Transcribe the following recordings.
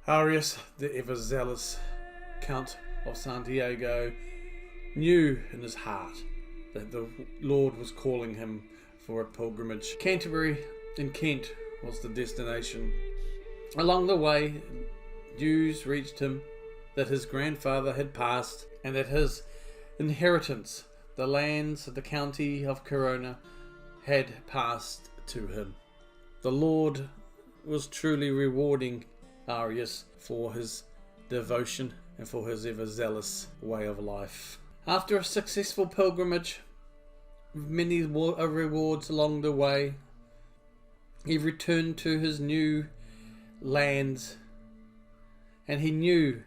Arias, the ever-zealous Count of Santiago, knew in his heart that the Lord was calling him for a pilgrimage. Canterbury in Kent was the destination. Along the way, news reached him that his grandfather had passed and that his inheritance, the lands of the county of Corona, had passed to him. The Lord was truly rewarding Arias for his devotion and for his ever-zealous way of life. After a successful pilgrimage, with many rewards along the way, he returned to his new lands, and he knew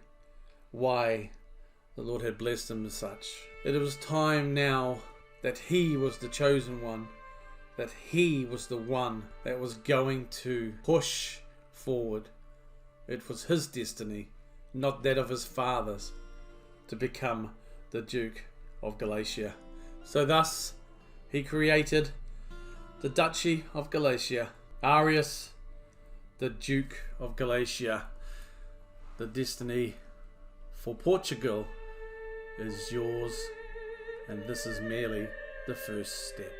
why the Lord had blessed him as such. It was time now that he was the chosen one, that he was the one that was going to push forward. It was his destiny, not that of his father's, to become the Duke of Galicia. So thus he created the Duchy of Galicia. Arias, the Duke of Galicia. The destiny for Portugal is yours, and this is merely the first step.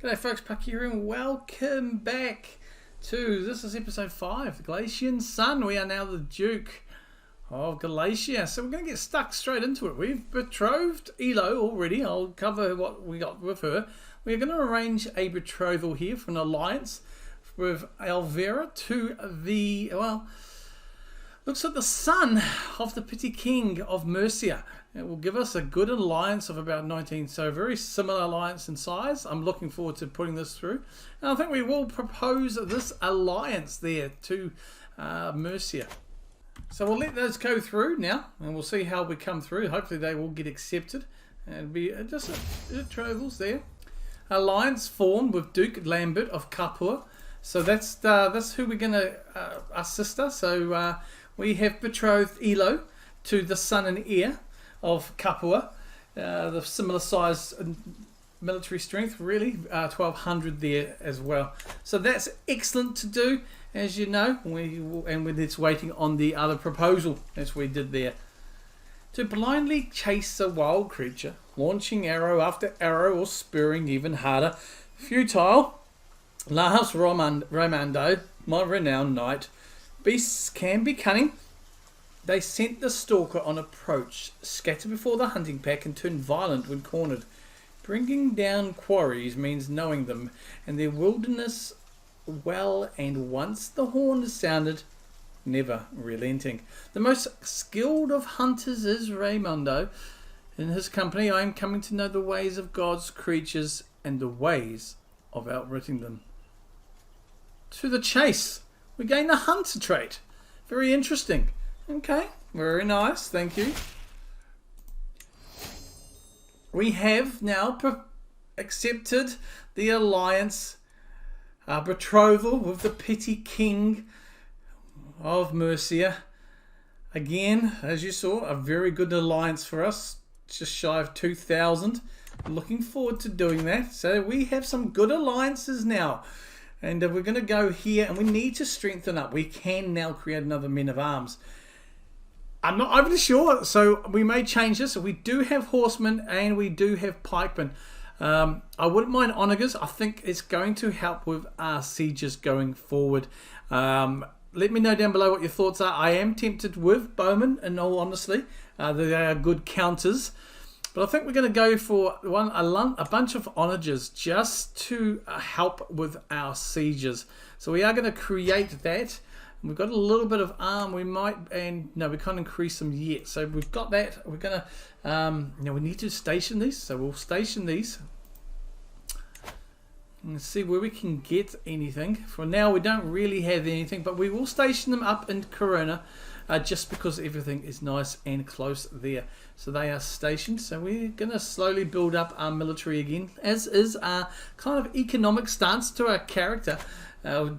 G'day folks, Puck here and welcome back to, this is episode 5, the Galician Son. We are now the Duke of Galicia. So we're going to get stuck straight into it. We've betrothed Elo already. I'll cover what we got with her. We're going to arrange a betrothal here for an alliance with Alvera to the, well, looks like the son of the petty king of Murcia. It will give us a good alliance of about 19, so a very similar alliance in size. I'm looking forward to putting this through. And I think we will propose this alliance there to Murcia. So we'll let those go through now, and we'll see how we come through. Hopefully they will get accepted. And be just betrothals there. Alliance formed with Duke Lambert of Capua. So that's who we're going to assist us. So we have betrothed Elo to the son and heir of Capua, the similar size military strength, really, 1200 there as well. So that's excellent to do, as you know, and it's waiting on the other proposal, as we did there. To blindly chase a wild creature, launching arrow after arrow or spurring even harder, futile. Lars Romando, my renowned knight, beasts can be cunning. They scent the stalker on approach, scatter before the hunting pack, and turn violent when cornered. Bringing down quarries means knowing them and their wilderness well, and once the horn is sounded, never relenting. The most skilled of hunters is Raimundo. In his company, I am coming to know the ways of God's creatures and the ways of outwitting them. To the chase, we gain the hunter trait. Very interesting. Okay, very nice, thank you. We have now accepted the alliance, betrothal with the petty king of Murcia. Again, as you saw, a very good alliance for us, just shy of 2,000. Looking forward to doing that. So we have some good alliances now. And we're going to go here, and we need to strengthen up. We can now create another men of arms. I'm not overly sure, so we may change this. We do have horsemen and we do have pikemen. I wouldn't mind onagers. I think it's going to help with our sieges going forward. Let me know down below what your thoughts are. I am tempted with bowmen, in all honesty. They are good counters. But I think we're going to go for a bunch of onagers just to help with our sieges. So we are going to create that. We've got a little bit of arm. We can't increase them yet. So we've got that. We're going to, we need to station these. So we'll station these and see where we can get anything. For now, we don't really have anything, but we will station them up in Corona just because everything is nice and close there. So they are stationed. So we're going to slowly build up our military again, as is our kind of economic stance to our character.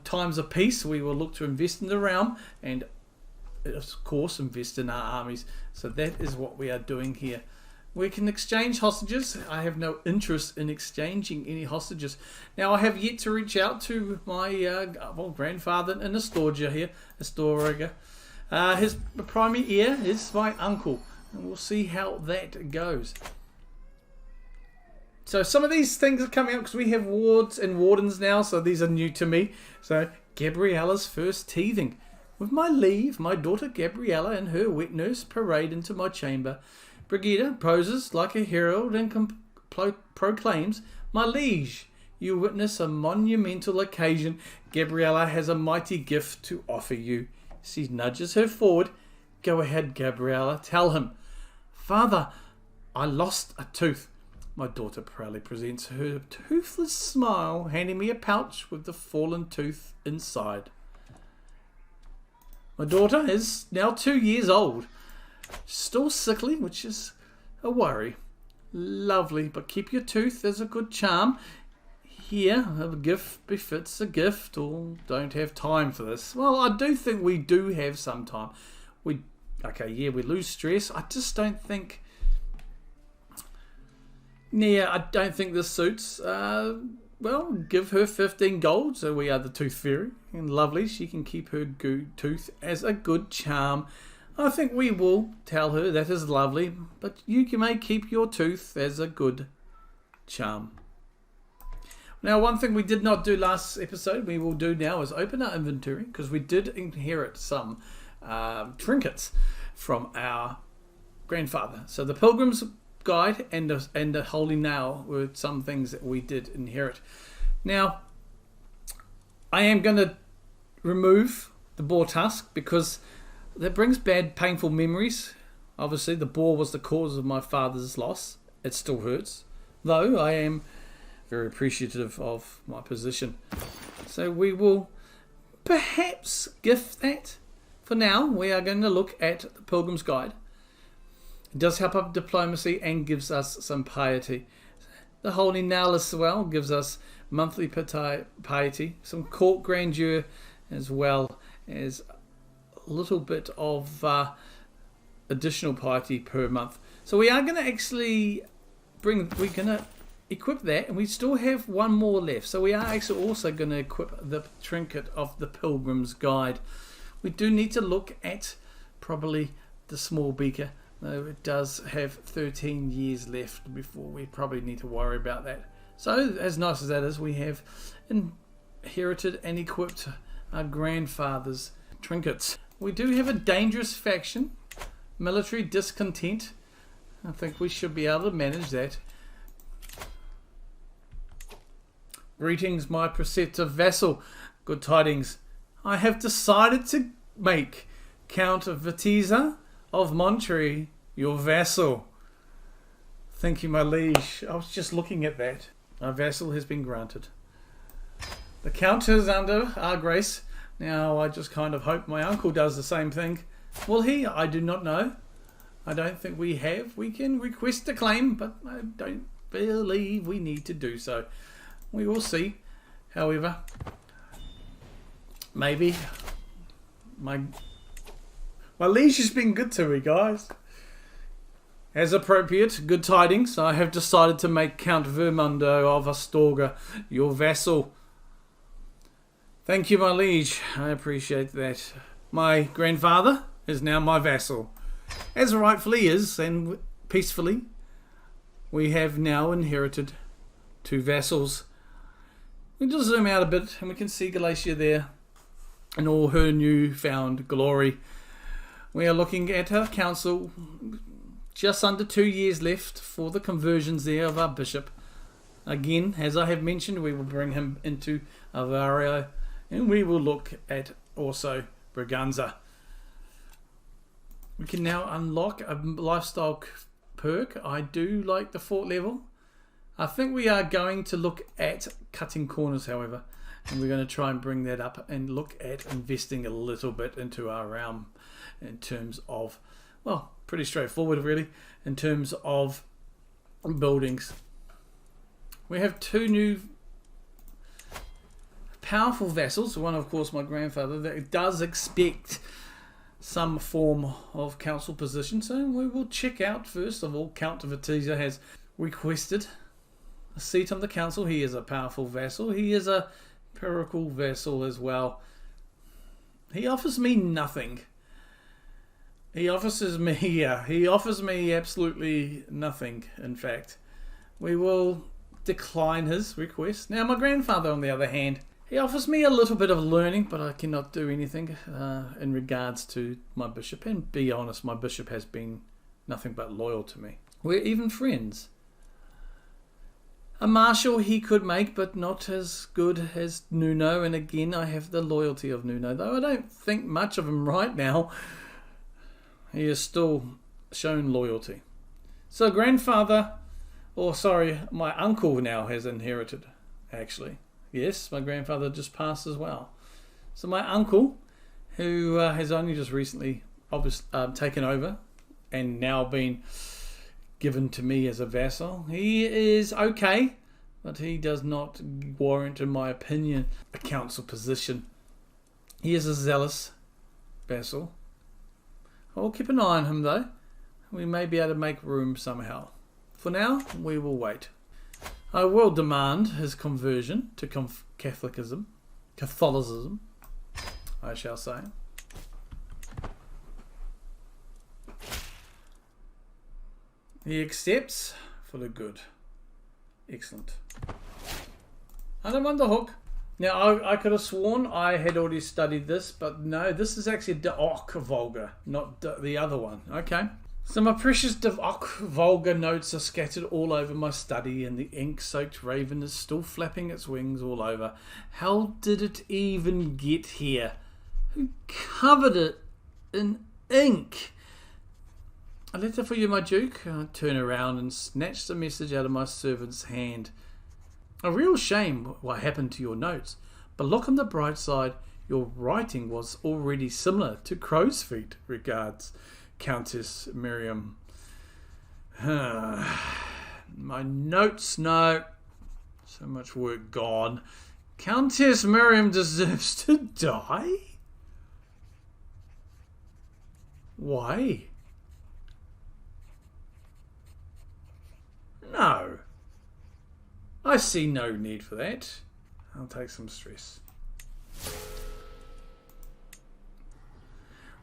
Times of peace, we will look to invest in the realm and, of course, invest in our armies. So that is what we are doing here. We can exchange hostages. I have no interest in exchanging any hostages. Now, I have yet to reach out to my grandfather in Astorga here. Astorga. His primary heir is my uncle. And we'll see how that goes. So some of these things are coming up because we have wards and wardens now. So these are new to me. So Gabriella's first teething. With my leave, my daughter Gabriella and her wet nurse parade into my chamber. Brigida poses like a herald and proclaims, "My liege, you witness a monumental occasion. Gabriella has a mighty gift to offer you." She nudges her forward. "Go ahead, Gabriella. Tell him." "Father, I lost a tooth." My daughter proudly presents her toothless smile, handing me a pouch with the fallen tooth inside. My daughter is now 2 years old. Still sickly, which is a worry. Lovely, but keep your tooth as a good charm. Here, a gift befits a gift, or don't have time for this. Well, I do think we do have some time. We lose stress. I just don't think... Yeah, I don't think this suits. Well, give her 15 gold, so we are the Tooth Fairy. And lovely, she can keep her tooth as a good charm. I think we will tell her that is lovely, but you may keep your tooth as a good charm. Now, one thing we did not do last episode, we will do now, is open our inventory, because we did inherit some trinkets from our grandfather. So the Pilgrim's Guide and the Holy Nail were some things that we did inherit. Now, I am going to remove the boar tusk because that brings bad, painful memories. Obviously, the boar was the cause of my father's loss. It still hurts, though I am very appreciative of my position. So we will perhaps gift that. For now, we are going to look at the Pilgrim's Guide. It does help up diplomacy and gives us some piety. The Holy Nail as well gives us monthly piety, some court grandeur, as well as a little bit of additional piety per month. So we are going to actually we're going to equip that, and we still have one more left. So we are actually also going to equip the trinket of the Pilgrim's Guide. We do need to look at probably the small beaker, though it does have 13 years left before we probably need to worry about that. So as nice as that is, we have inherited and equipped our grandfather's trinkets. We do have a dangerous faction, military discontent. I think we should be able to manage that. Greetings, my preceptive vassal. Good tidings. I have decided to make Count Viteza of Monterey your vassal. Thank you, my liege. I was just looking at that. Our vassal has been granted. The Count is under our grace. Now, I just kind of hope my uncle does the same thing. Will he? I do not know. I don't think we have. We can request a claim, but I don't believe we need to do so. We will see. However, maybe my liege has been good to me, guys. As appropriate, good tidings. I have decided to make Count Vermundo of Astorga your vassal. Thank you, my liege. I appreciate that. My grandfather is now my vassal, as rightfully is, and peacefully. We have now inherited 2 vassals. We just zoom out a bit and we can see Galicia there in all her newfound glory. We are looking at our council, just under 2 years left for the conversions there of our bishop. Again, as I have mentioned, we will bring him into Avario, and we will look at also Braganza. We can now unlock a lifestyle perk. I do like the 4th level. I think we are going to look at cutting corners, however, and we're going to try and bring that up and look at investing a little bit into our realm in terms of, well, pretty straightforward really, in terms of buildings. We have 2 new powerful vassals. One, of course, my grandfather, that does expect some form of council position. So we will check out first of all. Count Camtasia has requested a seat on the council. He is a powerful vassal. He is a parochial vassal as well. He offers me nothing. He offers me absolutely nothing, in fact. We will decline his request. Now, my grandfather, on the other hand, he offers me a little bit of learning, but I cannot do anything in regards to my bishop. And be honest, my bishop has been nothing but loyal to me. We're even friends. A marshal he could make, but not as good as Nuno. And again, I have the loyalty of Nuno, though I don't think much of him right now. He has still shown loyalty. So grandfather, or sorry, my uncle now has inherited, actually. Yes, my grandfather just passed as well. So my uncle, who has only just recently taken over and now been given to me as a vassal, he is okay, but he does not warrant, in my opinion, a council position. He is a zealous vassal. I'll keep an eye on him, though. We may be able to make room somehow. For now, we will wait. I will demand his conversion to Catholicism, I shall say. He accepts for the good. Excellent. I don't want the hook. Now, I could have sworn I had already studied this, but no, this is actually De Ock Volga, not the other one. Okay. So my precious De Ock Volga notes are scattered all over my study, and the ink-soaked raven is still flapping its wings all over. How did it even get here? Who covered it in ink? A letter for you, my Duke. I turn around and snatch the message out of my servant's hand. A real shame what happened to your notes, but look on the bright side, your writing was already similar to crow's feet. Regards, Countess Miriam. My notes, no. So much work gone. Countess Miriam deserves to die? Why? No. I see no need for that. I'll take some stress.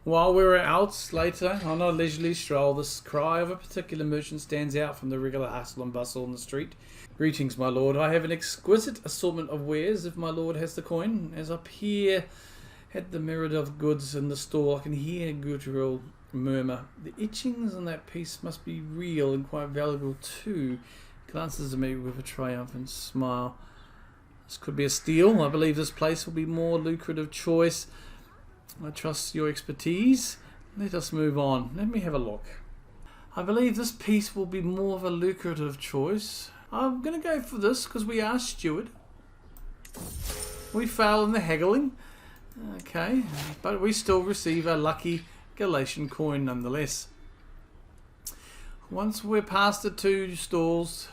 While we were out later on our leisurely stroll, the cry of a particular merchant stands out from the regular hustle and bustle on the street. Greetings, my lord. I have an exquisite assortment of wares, if my lord has the coin. As I peer at the myriad of goods in the store, I can hear Gabriella murmur, the etchings on that piece must be real and quite valuable too. Glances at me with a triumphant smile. This could be a steal. I believe this place will be more lucrative choice. I trust your expertise. Let us move on. Let me have a look. I believe this piece will be more of a lucrative choice. I'm going to go for this because we are steward. We fail in the haggling. Okay, but we still receive a lucky Galician coin nonetheless. Once we're past the two stalls,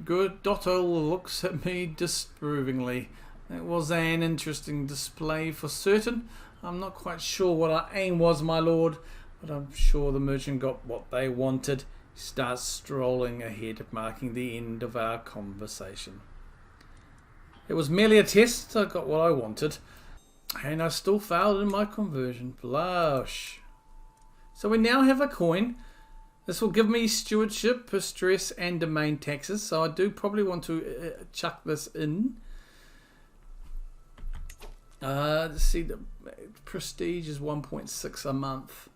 good Dotto looks at me disapprovingly. It was an interesting display for certain. I'm not quite sure what our aim was, my lord, but I'm sure the merchant got what they wanted. He starts strolling ahead, marking the end of our conversation. It was merely a test. I got what I wanted, and I still failed in my conversion. Blush. So we now have a coin. This will give me stewardship, stress, and domain taxes. So I do probably want to chuck this in. Let's see, the prestige is 1.6 a month.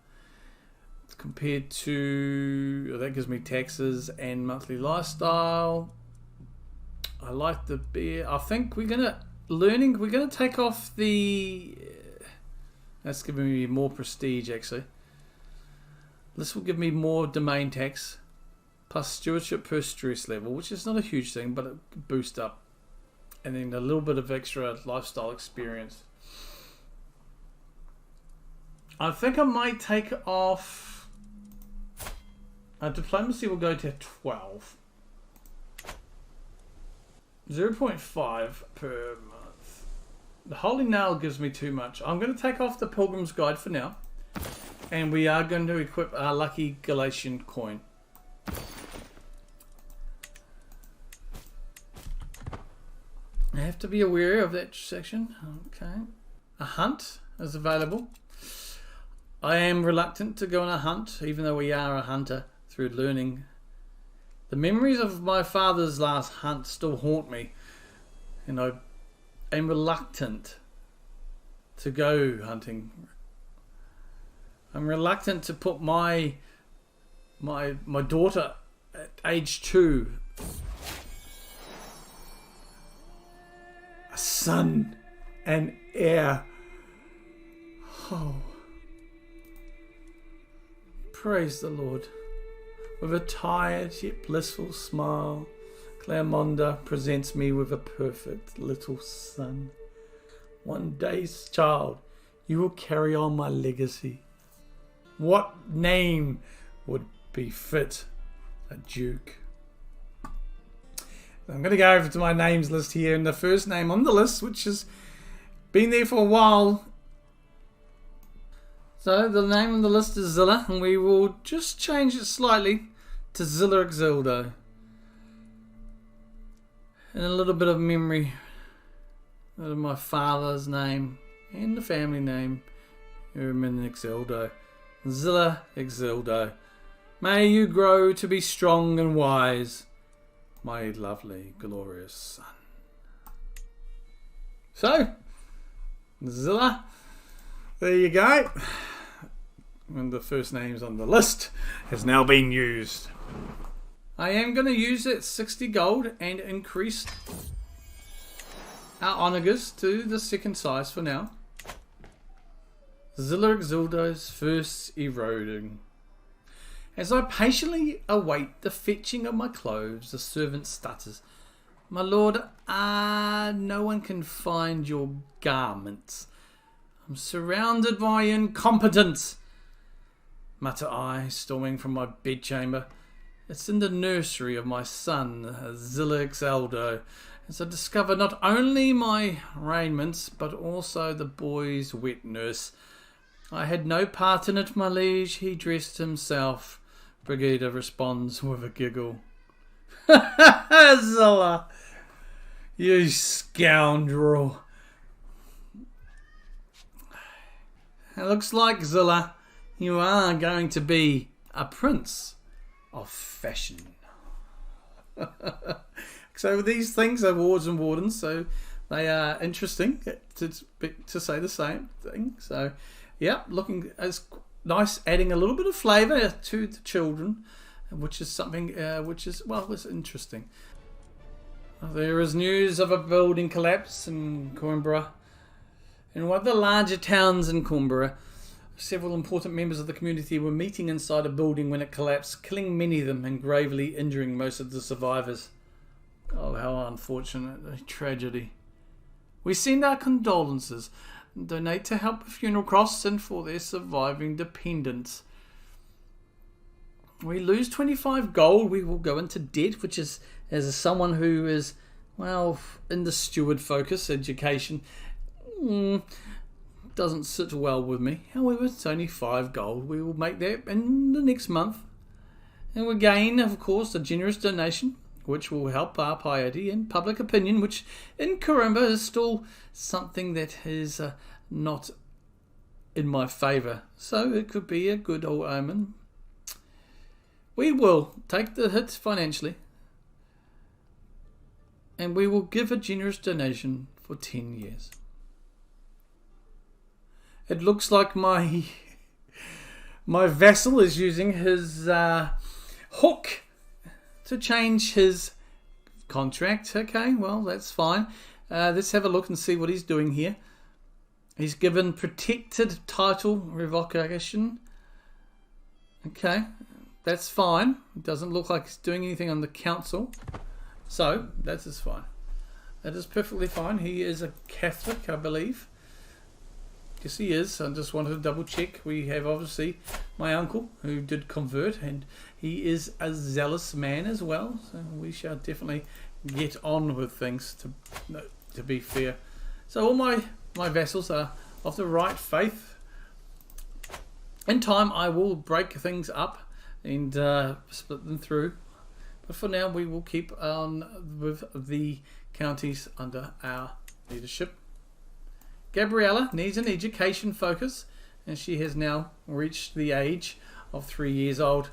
Compared to, that gives me taxes and monthly lifestyle. I like the beer. I think we're gonna take off the. That's giving me more prestige actually. This will give me more domain tax, plus stewardship per stress level, which is not a huge thing, but it boosts up, and then a little bit of extra lifestyle experience. I think I might take off. Diplomacy will go to 12. 0.5 per month. The Holy Nail gives me too much. I'm going to take off the Pilgrim's Guide for now. And we are going to equip our lucky Galician coin. I have to be aware of that section. Okay. A hunt is available. I am reluctant to go on a hunt, even though we are a hunter, through learning. The memories of my father's last hunt still haunt me. And I am reluctant to go hunting. I'm reluctant to put my daughter at age 2, a son and heir. Oh, praise the Lord. With a tired yet blissful smile, Claremonda presents me with a perfect little son. One day's child, you will carry on my legacy. What name would befit a duke? I'm going to go over to my names list here, and the first name on the list, which has been there for a while. So the name on the list is Zilla, and we will just change it slightly to Zilla Exildo. And a little bit of memory of my father's name and the family name, Herman Exildo. Zilla Exildo. May you grow to be strong and wise, my lovely, glorious son. So, Zilla, there you go. And the first names on the list has now been used. I am going to use that 60 gold and increase our onagers to the second size for now. Zilla Exildo's first eroding. As I patiently await the fetching of my clothes, the servant stutters. My lord, no one can find your garments. I'm surrounded by incompetence, mutter I, storming from my bedchamber. It's in the nursery of my son, Zilla Exildo, as I discover not only my raiments, but also the boy's wet nurse. I had no part in it, my liege. He dressed himself. Brigida responds with a giggle. Zilla, you scoundrel. It looks like, Zilla, you are going to be a prince of fashion. So these things are wards and wardens, so they are interesting to say the same thing. So, yeah, looking as nice, adding a little bit of flavour to the children, which is something which is, well, it's interesting. There is news of a building collapse in Coimbra. In one of the larger towns in Coimbra, several important members of the community were meeting inside a building when it collapsed, killing many of them and gravely injuring most of the survivors. Oh, how unfortunate, a tragedy. We send our condolences and donate to help with funeral costs and for their surviving dependents. We lose 25 gold, we will go into debt, which is, as someone who is, well, in the steward focus, education, doesn't sit well with me. However, it's only 5 gold. We will make that in the next month. And we gain, of course, a generous donation, which will help our piety and public opinion, which in Coimbra is still something that is not in my favour. So it could be a good old omen. We will take the hit financially, and we will give a generous donation for 10 years. It looks like my vassal is using his hook to change his contract. Okay, well, that's fine. Let's have a look and see what he's doing here. He's given protected title revocation. Okay, that's fine. It doesn't look like he's doing anything on the council. So, that is fine. That is perfectly fine. He is a Catholic, I believe. Yes, he is. I just wanted to double check. We have obviously my uncle who did convert, and he is a zealous man as well. So we shall definitely get on with things to be fair. So all my my vassals are of the right faith. In time, I will break things up and split them through. But for now, we will keep on with the counties under our leadership. Gabriella needs an education focus, and she has now reached the age of 3 years old.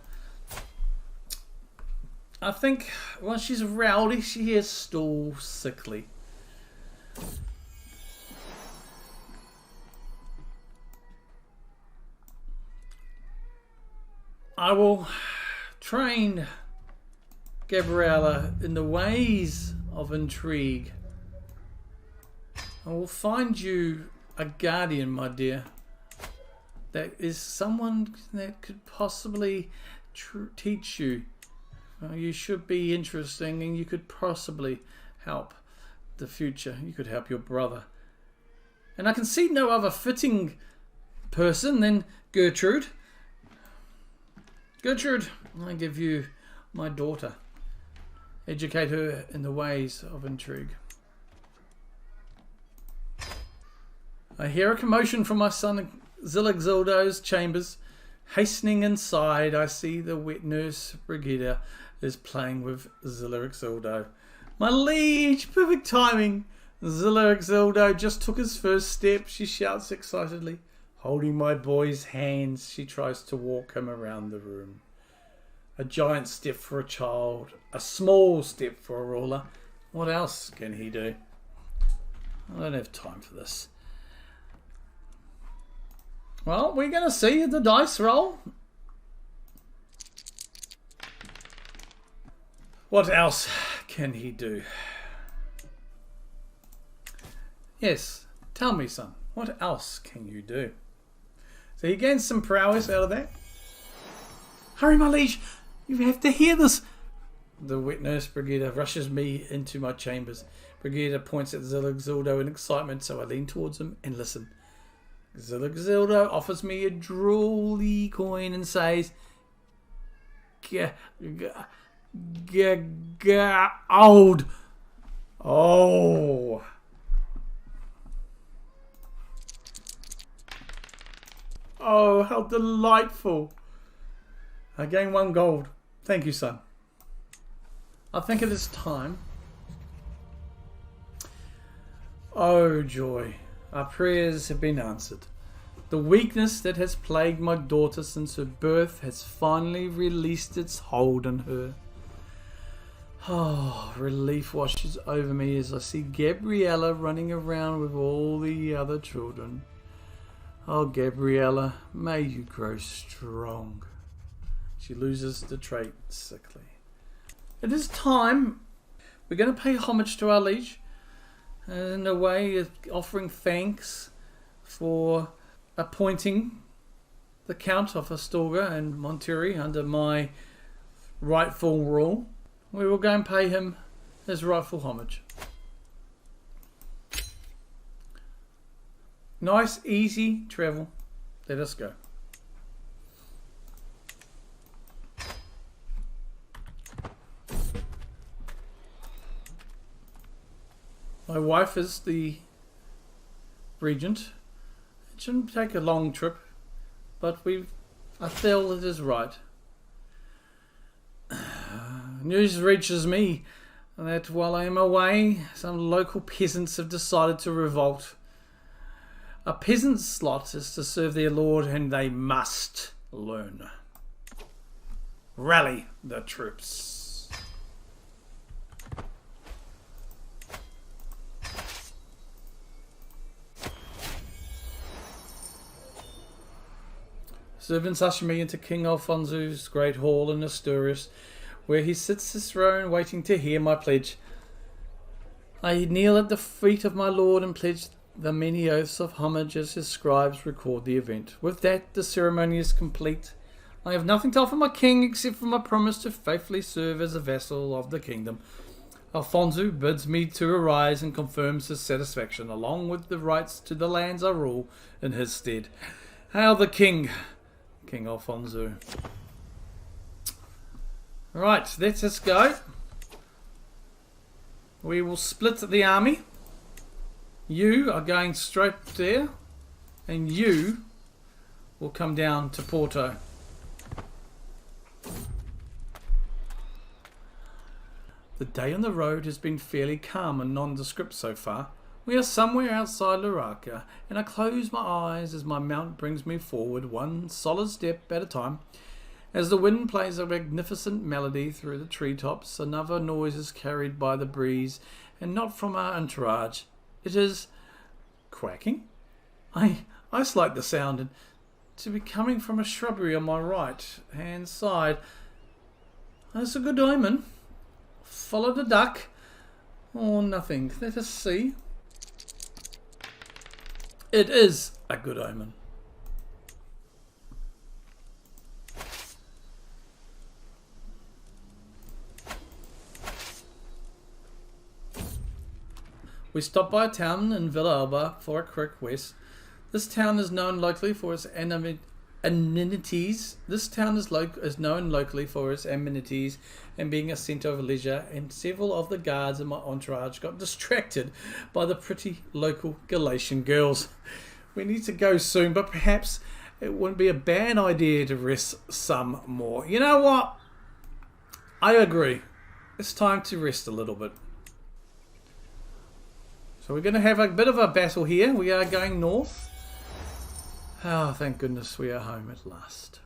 I think when she's rowdy, she is still sickly. I will train Gabriella in the ways of intrigue. I will find you a guardian, my dear. That is someone that could possibly teach you. You should be interesting, and you could possibly help the future. You could help your brother. And I can see no other fitting person than Gertrude. Gertrude, I give you my daughter. Educate her in the ways of intrigue. I hear a commotion from my son Ziligzildo's chambers. Hastening inside, I see the wet nurse Brigida is playing with Ziligzildo. My liege, perfect timing. Ziligzildo just took his first step, she shouts excitedly. Holding my boy's hands, she tries to walk him around the room. A giant step for a child, a small step for a ruler. What else can he do? I don't have time for this. Well, we're going to see the dice roll. What else can he do? Yes, tell me, son. What else can you do? So he gains some prowess out of that. Hurry, my liege. You have to hear this. The wet nurse Brigida rushes me into my chambers. Brigida points at Ziligzildo in excitement, so I lean towards him and listen. Ziligzildo offers me a drooly coin and says, old. Oh. Oh, how delightful. I gain 1 gold. Thank you, son. I think it is time. Oh, joy. Our prayers have been answered. The weakness that has plagued my daughter since her birth has finally released its hold on her. Oh, relief washes over me as I see Gabriella running around with all the other children. Oh, Gabriella, may you grow strong. She loses the trait sickly. It is time. We're going to pay homage to our liege. In a way of offering thanks for appointing the Count of Astorga and Monterrey under my rightful rule. We will go and pay him his rightful homage. Nice, easy travel. Let us go. My wife is the regent. It shouldn't take a long trip, but I feel it is right. News reaches me that while I am away, some local peasants have decided to revolt. A peasant's lot is to serve their lord, and they must learn. Rally the troops. Servants usher me into King Alfonso's great hall in Asturias, where he sits his throne waiting to hear my pledge. I kneel at the feet of my lord and pledge the many oaths of homage as his scribes record the event. With that, the ceremony is complete. I have nothing to offer my king except for my promise to faithfully serve as a vassal of the kingdom. Alfonso bids me to arise and confirms his satisfaction, along with the rights to the lands I rule in his stead. Hail the king! King Alfonso. Right, let us go. We will split the army. You are going straight there, and you will come down to Porto. The day on the road has been fairly calm and nondescript so far. We are somewhere outside Laraca, and I close my eyes as my mount brings me forward one solid step at a time. As the wind plays a magnificent melody through the treetops, another noise is carried by the breeze, and not from our entourage. It is quacking. I like the sound, and to be coming from a shrubbery on my right hand side. That's a good omen. Follow the duck, or nothing. Let us see. It is a good omen. We stop by a town in Villa Alba for a quick rest. This town is known locally for its amenities. This town is known locally for its amenities and being a centre of leisure, and several of the guards in my entourage got distracted by the pretty local Galician girls. We need to go soon, but perhaps it wouldn't be a bad idea to rest some more. You know what? I agree. It's time to rest a little bit. So we're going to have a bit of a battle here. We are going north. Oh, thank goodness we are home at last.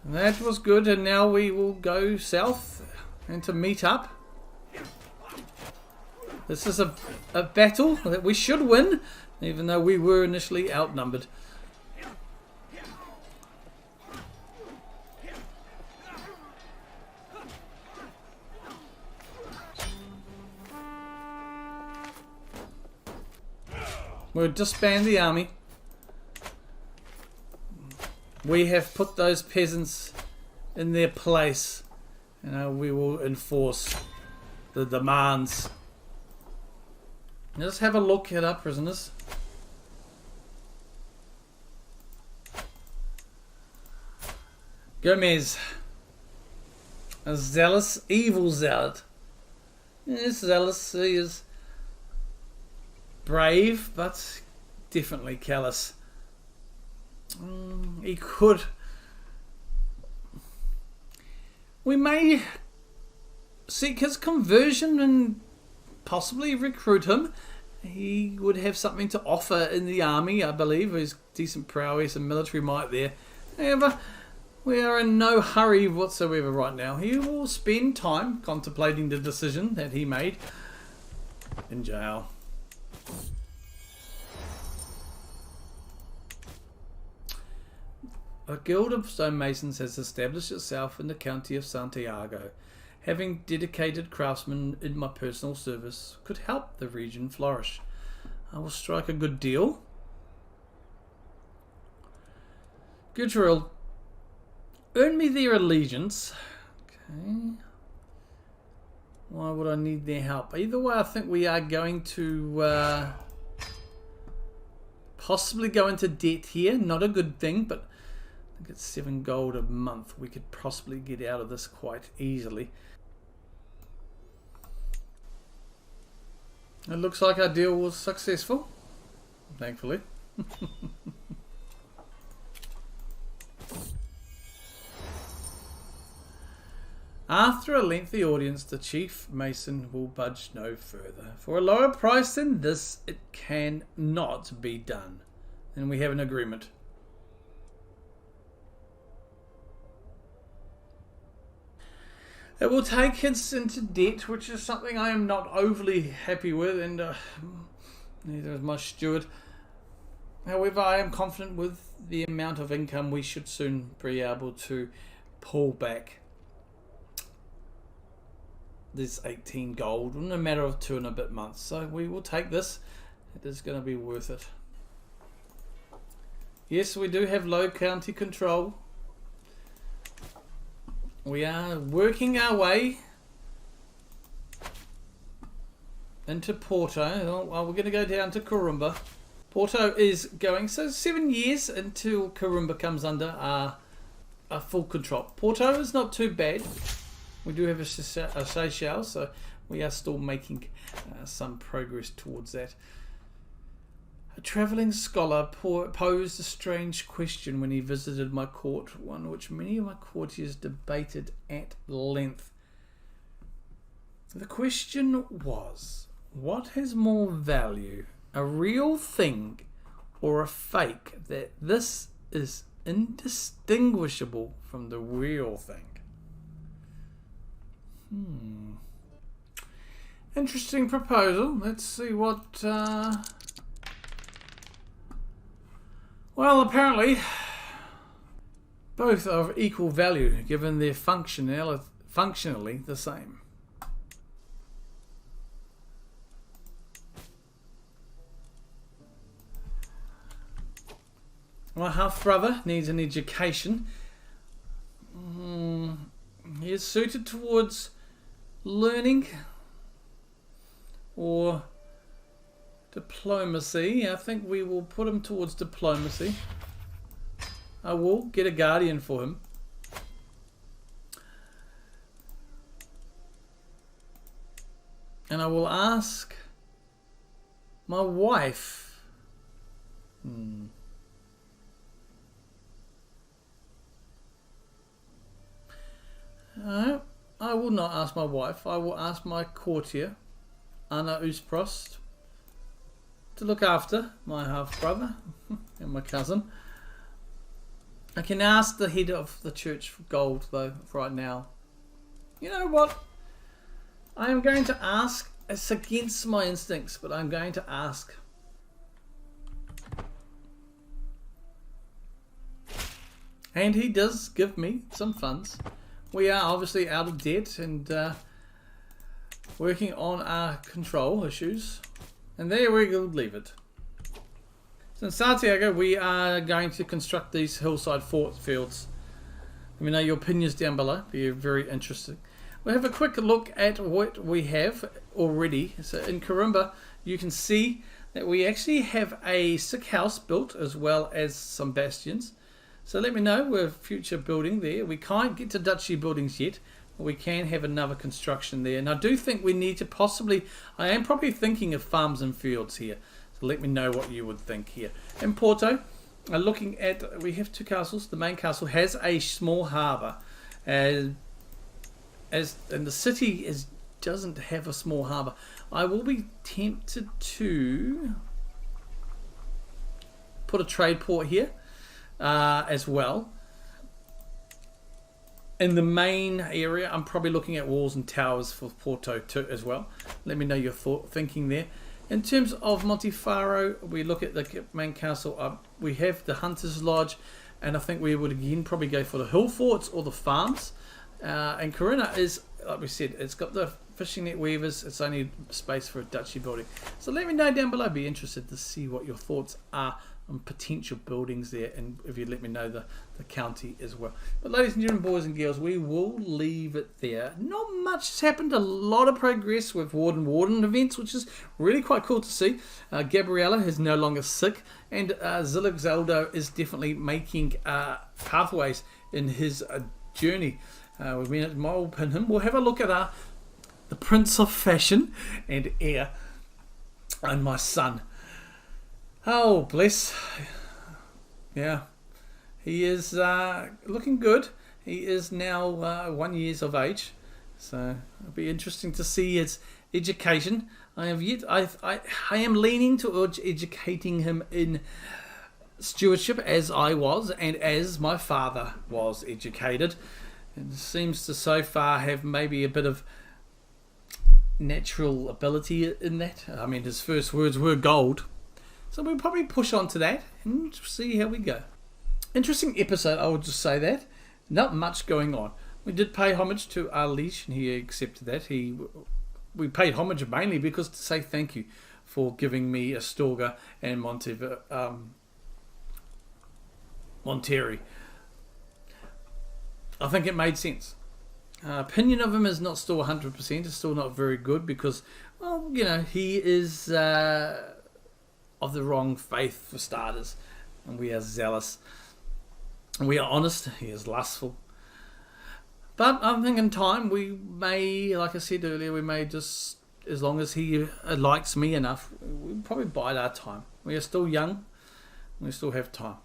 And that was good, and now we will go south and to meet up. This is a battle that we should win, even though we were initially outnumbered. We'll disband the army. We have put those peasants in their place. You know, we will enforce the demands. Let's have a look at our prisoners. Gomez. A zealous, evil zealot. Yes, zealous, he is brave, but definitely callous. He could... We may seek his conversion and possibly recruit him. He would have something to offer in the army, I believe. There's decent prowess and military might there. However, we are in no hurry whatsoever right now. He will spend time contemplating the decision that he made in jail. A guild of stonemasons has established itself in the county of Santiago. Having dedicated craftsmen in my personal service could help the region flourish. I will strike a good deal. Guttural, earn me their allegiance. Okay. Why would I need their help? Either way, I think we are going to possibly go into debt here. Not a good thing, but I think it's 7 gold a month. We could possibly get out of this quite easily. It looks like our deal was successful, thankfully. After a lengthy audience, the chief mason will budge no further. For a lower price than this, it cannot be done. And we have an agreement. It will take us into debt, which is something I am not overly happy with, and neither is my steward. However, I am confident with the amount of income we should soon be able to pull back this 18 gold in a matter of 2 and a bit months. So we will take this. It is going to be worth it. Yes, we do have low county control. We are working our way into Porto. Well, we're going to go down to Corumba. Porto is going, so 7 years until Corumba comes under our full control. Porto is not too bad. We do have a Seychelles, so we are still making some progress towards that. A travelling scholar posed a strange question when he visited my court, one which many of my courtiers debated at length. The question was, what has more value, a real thing or a fake? That this is indistinguishable from the real thing. Interesting proposal. Let's see what... Well, apparently, both are of equal value, given they're functionally the same. My half-brother needs an education. He is suited towards learning or diplomacy. I think we will put him towards diplomacy. I will get a guardian for him. And I will ask my wife. No, I will not ask my wife. I will ask my courtier, Anna Usprost, to look after my half-brother and my cousin. I can ask the head of the church for gold, though, right now. You know what? I am going to ask. It's against my instincts, but I'm going to ask. And he does give me some funds. We are obviously out of debt and working on our control issues. And there we will leave it. So in Santiago, we are going to construct these hillside fort fields. Let me know your opinions down below. Be very interesting. We'll have a quick look at what we have already. So in Corimba, you can see that we actually have a sick house built as well as some bastions. So let me know we're future building there. We can't get to duchy buildings yet, but we can have another construction there. And I do think we need to possibly, I am probably thinking of farms and fields here. So let me know what you would think here. In Porto, looking at, we have two castles. The main castle has a small harbour. And the city doesn't have a small harbour. I will be tempted to put a trade port here. As well. In the main area, I'm probably looking at walls and towers for Porto too as well. Let me know your thinking there. In terms of Montifaro, we look at the main castle. We have the Hunter's Lodge, and I think we would again probably go for the hill forts or the farms. And Corina is, like we said, it's got the fishing net weavers. It's only space for a duchy building. So let me know down below. Be interested to see what your thoughts are on potential buildings there, and if you let me know the county as well. But ladies and gentlemen, boys and girls, we will leave it there. Not much has happened. A lot of progress with Warden events, which is really quite cool to see. Gabriella is no longer sick, and Zilligzaldo is definitely making pathways in his journey. We've been at Moral Pin him. We'll have a look at the Prince of Fashion and Heir and my son. Oh, bless. Yeah. He is looking good. He is now 1 year of age. So it'll be interesting to see his education. I am leaning towards educating him in stewardship as I was and as my father was educated. It seems to so far have maybe a bit of natural ability in that. I mean, his first words were gold. So we'll probably push on to that and see how we go. Interesting episode, I would just say that. Not much going on. We did pay homage to our liege, and he accepted that. We paid homage mainly because to say thank you for giving me Astorga and Monterrey. I think it made sense. Opinion of him is not still 100%. It's still not very good because, well, you know, he is of the wrong faith for starters, and we are zealous. We are honest, he is lustful. But I think in time we may, like I said earlier, we may just, as long as he likes me enough, we'll probably bide our time. We are still young, we still have time.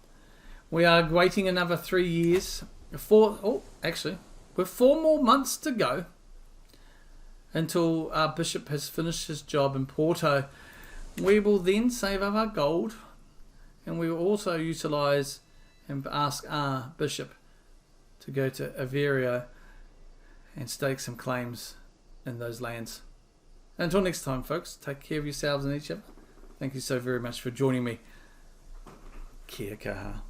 We are waiting another 3 years, with 4 more months to go until our bishop has finished his job in Porto. We will then save up our gold, and we will also utilise and ask our bishop to go to Aveiro and stake some claims in those lands. Until next time, folks, take care of yourselves and each other. Thank you so very much for joining me. Kia kaha.